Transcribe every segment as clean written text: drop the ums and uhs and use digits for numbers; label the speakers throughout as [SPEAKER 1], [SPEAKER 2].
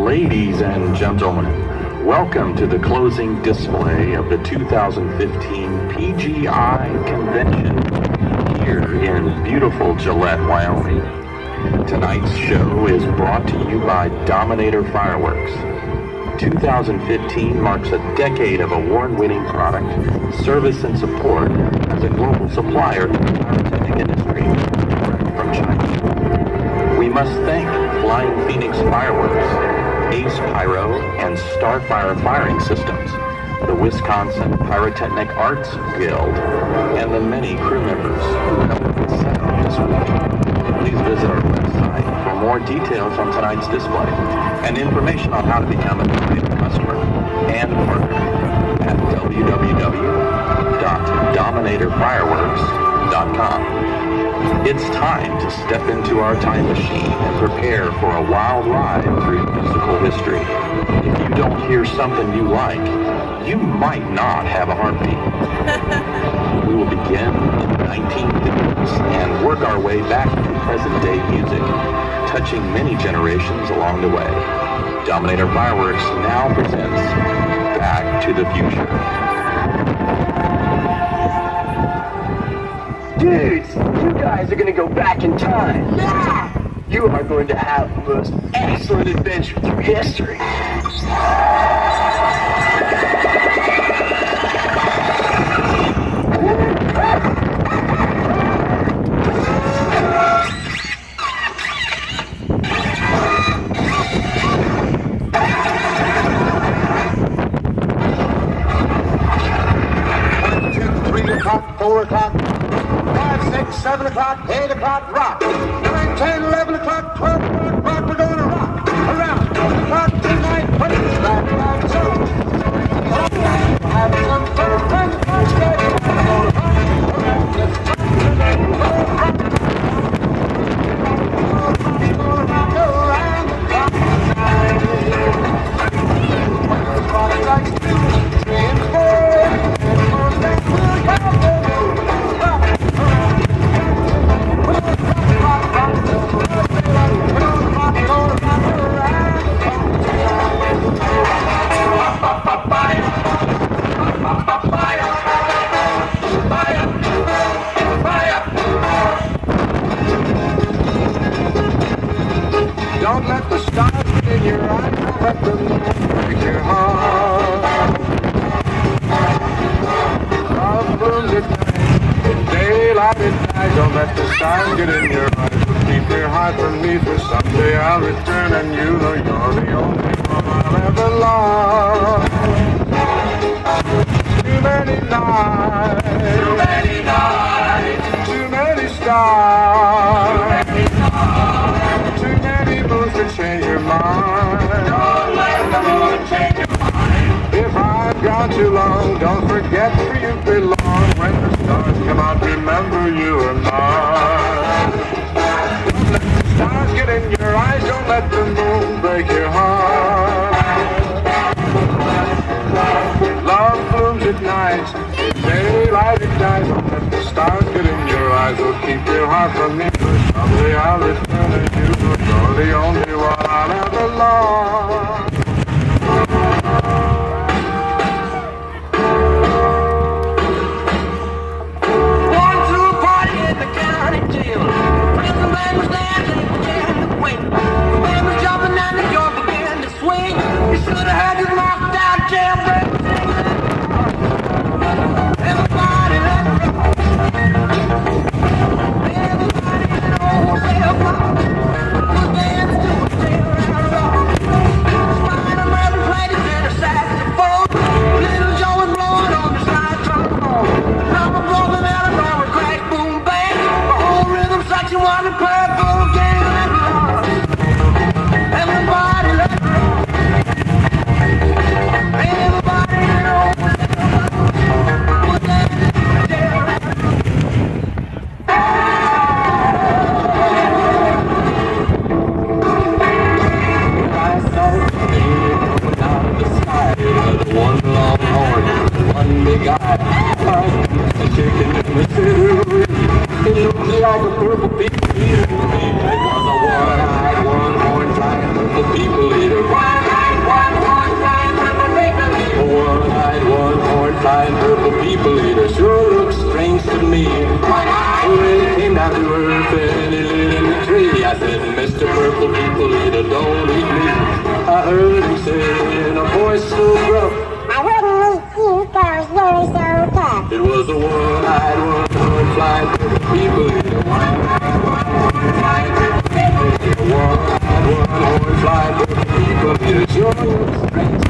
[SPEAKER 1] Ladies and gentlemen, welcome to the closing display of the 2015 PGI Convention here in beautiful Gillette, Wyoming. Tonight's show is brought to you by Dominator Fireworks. 2015 marks a decade of award-winning product, service, and support as a global supplier to the pyrotechnic industry from China. We must thank Flying Phoenix Fireworks, Ace Pyro, and Starfire Firing Systems, the Wisconsin Pyrotechnic Arts Guild, and the many crew members who helped us set up this week. Please visit our website for more details on tonight's display and information on how to become a Dominator customer and partner at www.dominatorfireworks.com. It's time to step into our time machine and prepare for a wild ride through musical history. If you don't hear something you like, you might not have a heartbeat. We will begin in the 1950s and work our way back to present-day music, touching many generations along the way. Dominator Fireworks now presents Back to the Future.
[SPEAKER 2] Dudes, you guys are gonna go back in time.
[SPEAKER 3] Yeah!
[SPEAKER 2] You are going to have the most excellent adventure through history.
[SPEAKER 4] O'clock, 4 o'clock, 5, 6, 7 o'clock, 8 o'clock, rock. 9, 10, 11 o'clock, 12 o'clock, rock. We're going to rock around 12 o'clock tonight. Put it back on so. Have some fun when the clock's ready. We're going to rock around this time tonight. We're going to rock around the clock tonight. When the clock strikes 2, 3, and 4, and back we'll go. Don't let the stars get in your eyes, don't let the moon break your heart. Love blooms at night, daylight at night, don't let the stars get in your eyes. Keep your heart from me, for someday I'll return and you know you're the only one I'll ever love. Too many nights, too many nights, too many stars, too many moons to change your mind. Don't let the moon change your mind. If I've gone too long, don't forget for you belong. When the stars come out, remember you are mine. Don't let the stars get in your eyes, don't let the moon break your heart. Love blooms at night, daylight at night. Don't let the stars get in your eyes, will keep your heart from me. Someday I'll return and you know you're the only one I'll ever love.
[SPEAKER 3] Going to a party in the county jail. When the man was dancing, he began to win. The man was jumping and the joint began to swing. You should have had your knocked out jailbreak. Everybody let it rock. Everybody know what's up. We'll dance to a jailbreak.
[SPEAKER 4] Mr. Purple People Eater, don't eat me. I heard him say in a voice so gruff,
[SPEAKER 5] I wouldn't eat you cause you're so tough.
[SPEAKER 4] it was a one-eyed, one-horned flying purple people eater. One-eyed, one-horned flying purple people eater. One-eyed, one-horned flying purple people eater. Join your strength.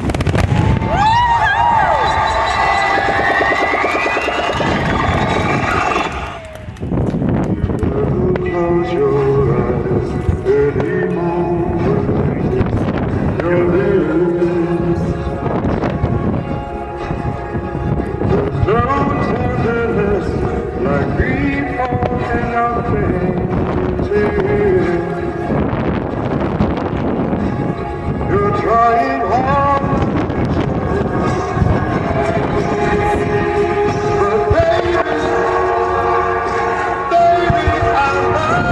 [SPEAKER 4] Close your eyes, early morning, your lips. There's no tenderness like grief in your painting. You're trying hard, but baby, I love it.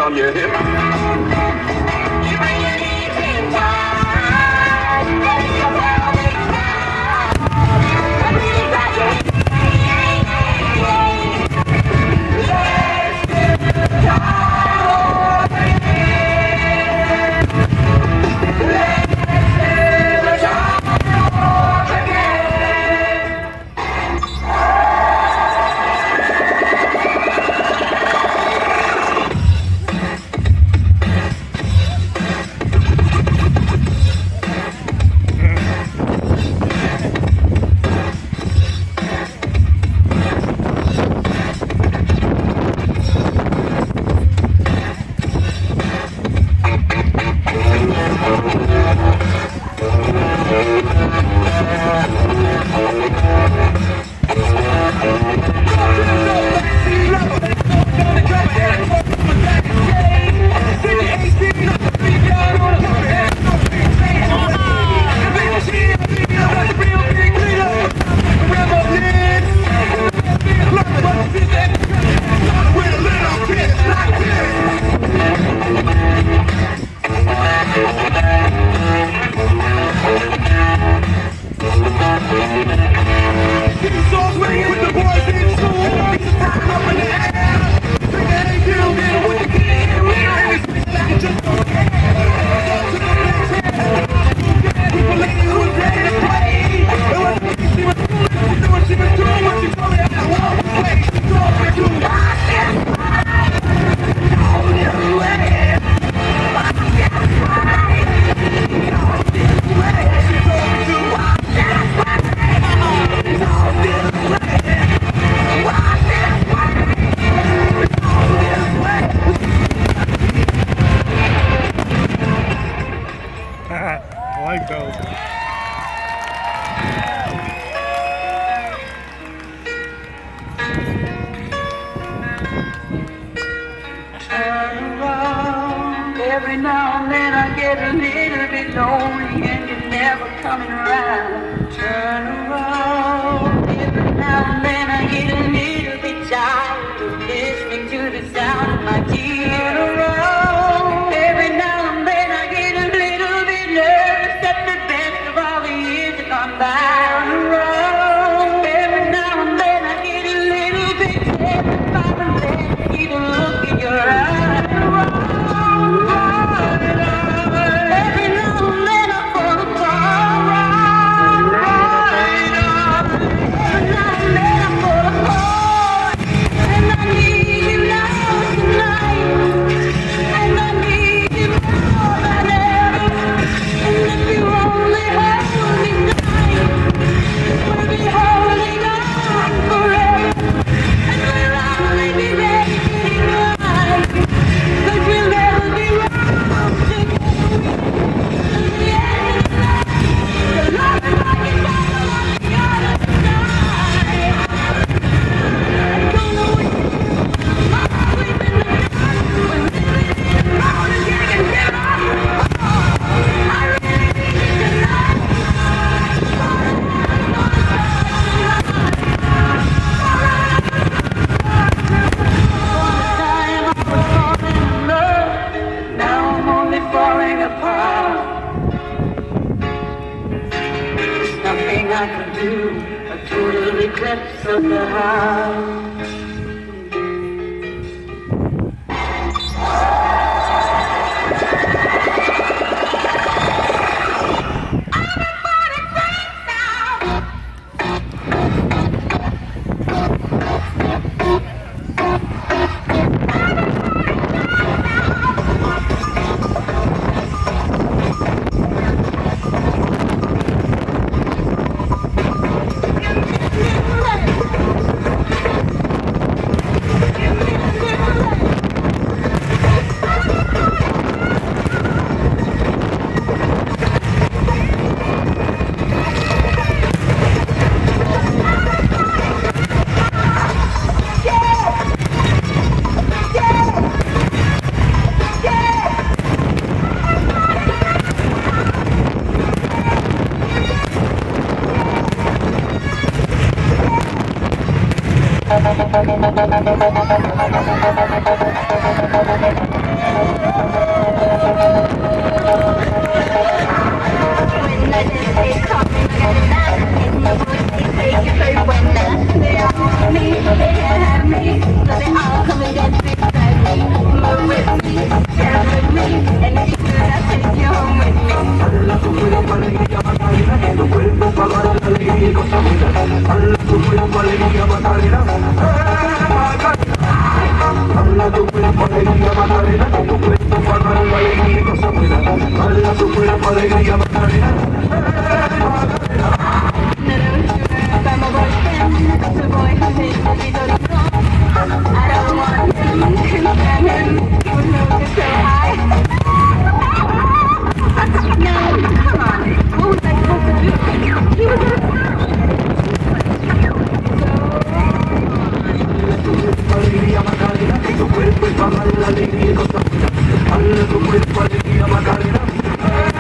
[SPEAKER 2] on your hip.
[SPEAKER 4] I like those.
[SPEAKER 3] Turn around. Every now and then I get a little bit lonely and you're never coming around. Turn around. Every now and then I get a little bit tired of listening to the sound of my tears. Turn around. Every now and then I get a little bit nervous that the best of all the years have gone by. Turn around. Every now and then I get a little bit terrified and then I see the look in your eyes. Every now and then I fall apart. Every now and then I fall apart. And I need you now tonight. And I need you more than ever. And if you only hold me tight, we'll be holding on forever. And we'll only be making right. 'Cause we'll never be wrong together. In the end of the night, the love is like it's all on the other side. I don't know what to do. I'm always in the dark. We're living in the road and getting nearer. I really need you tonight. Time I was falling in love. Now I'm only falling apart. There's nothing I can do. A total eclipse of the heart. And if you could, I'd take you home with me. Hala tu cuerpo, alegría, Macarena, que tu cuerpo pa' dar la alegría y cosa buena. Hala tu cuerpo, alegría, Macarena, Macarena. Hala tu cuerpo, alegría, Macarena, que tu cuerpo pa' dar la alegría y cosa buena. Hala tu cuerpo, alegría, Macarena, Macarena. Now don't you worry about my boyfriend, the boy who made me so strong. I don't want him, couldn't stand him, he was moving so high. No, come on, what was I supposed to do? He was in a alegría Macarena, que tu cuerpo es para la alegría y cosa buena. Hala tu cuerpo, alegría Macarena, Macarena.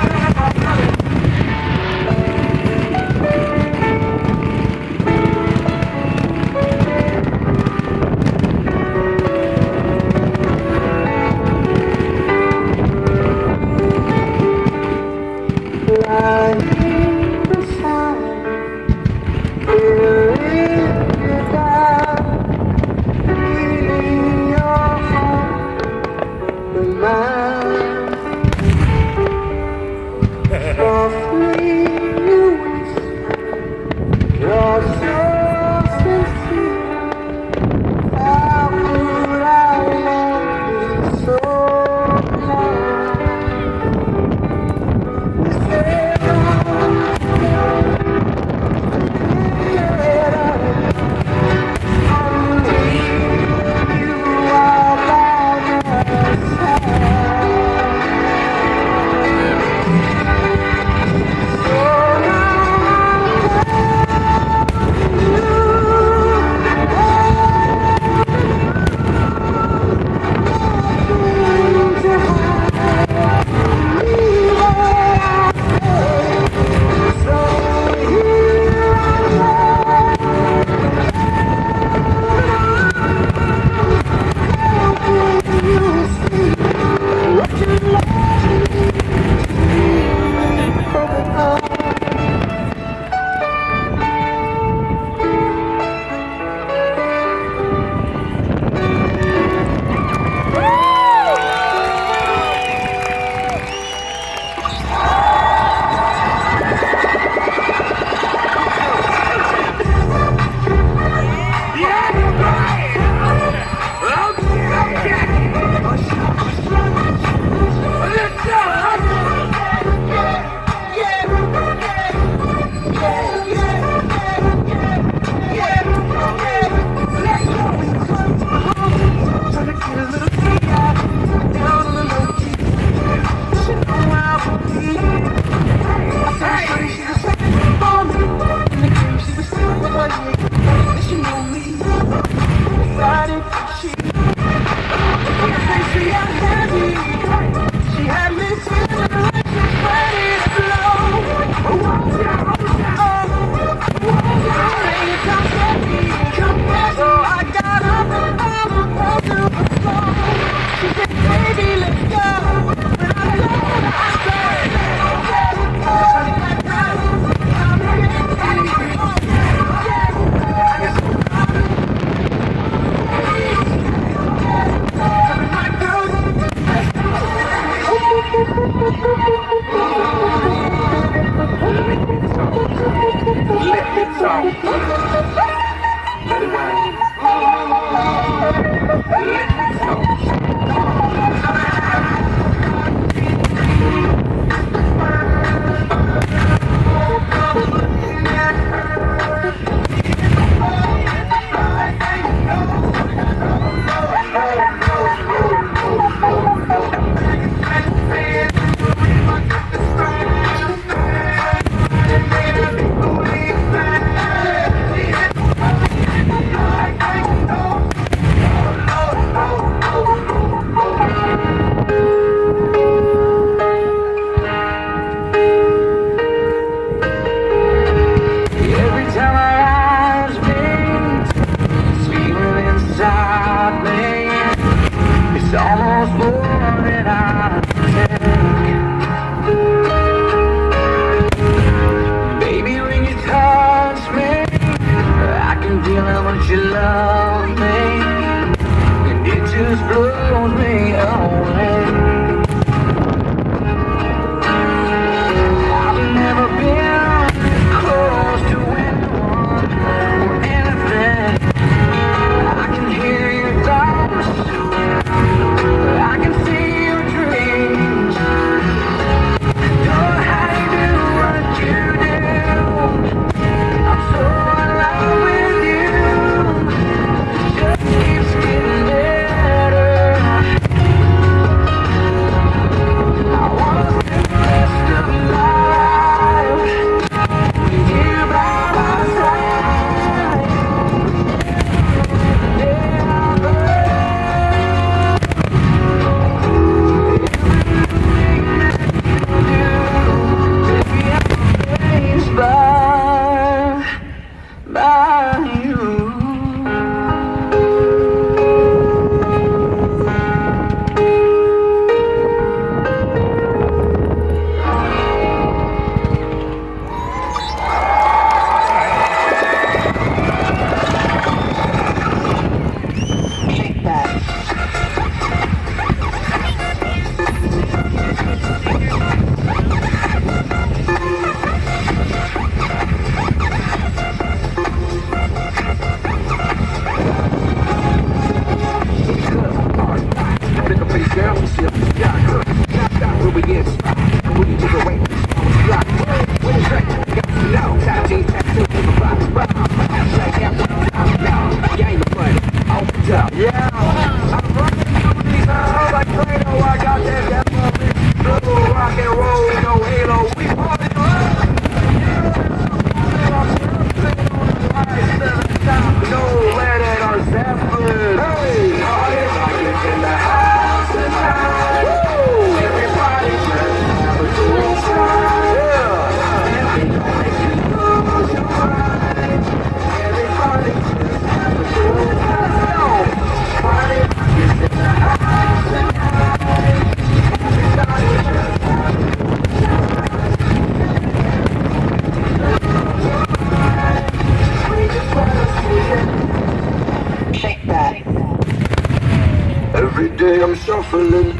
[SPEAKER 4] Every day I'm shuffling.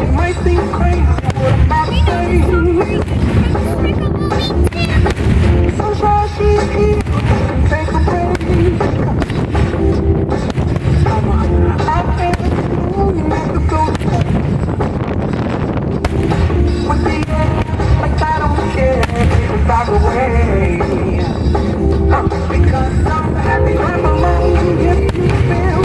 [SPEAKER 4] It might seem crazy what I'm about to say. Sunshine, she's here to take away. I can't move like the ghost. With the air, like I don't care if I go away. Because I'm happy I'm alone. If you feel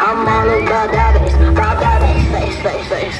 [SPEAKER 4] I'm all about that bass.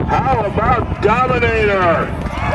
[SPEAKER 6] How about Dominator?